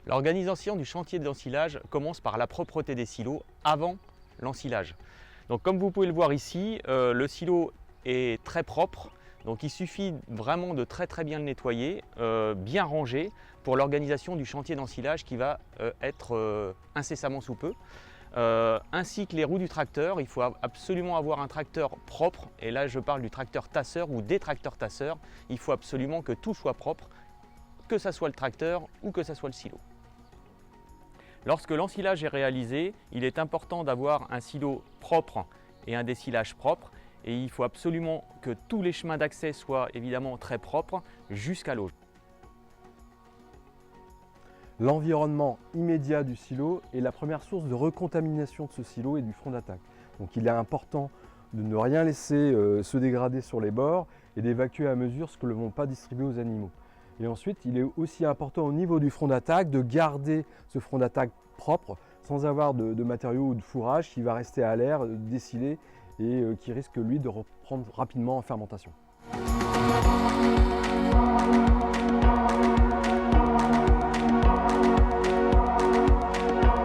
L'organisation du chantier d'ensilage commence par la propreté des silos avant l'ensilage. Donc comme vous pouvez le voir ici, le silo est très propre. Donc il suffit vraiment de très bien le nettoyer, bien ranger pour l'organisation du chantier d'ensilage qui va être incessamment sous peu. Ainsi que les roues du tracteur, il faut absolument avoir un tracteur propre. Et là je parle du tracteur tasseur ou des tracteurs tasseurs. Il faut absolument que tout soit propre, que ce soit le tracteur ou que ce soit le silo. Lorsque l'ensilage est réalisé, il est important d'avoir un silo propre et un dessilage propre. Et il faut absolument que tous les chemins d'accès soient évidemment très propres jusqu'à l'eau. L'environnement immédiat du silo est la première source de recontamination de ce silo et du front d'attaque. Donc il est important de ne rien laisser se dégrader sur les bords et d'évacuer à mesure ce que ne vont pas distribuer aux animaux. Et ensuite, il est aussi important au niveau du front d'attaque de garder ce front d'attaque propre sans avoir de matériaux ou de fourrage qui va rester à l'air, dessillé et qui risque lui de reprendre rapidement en fermentation.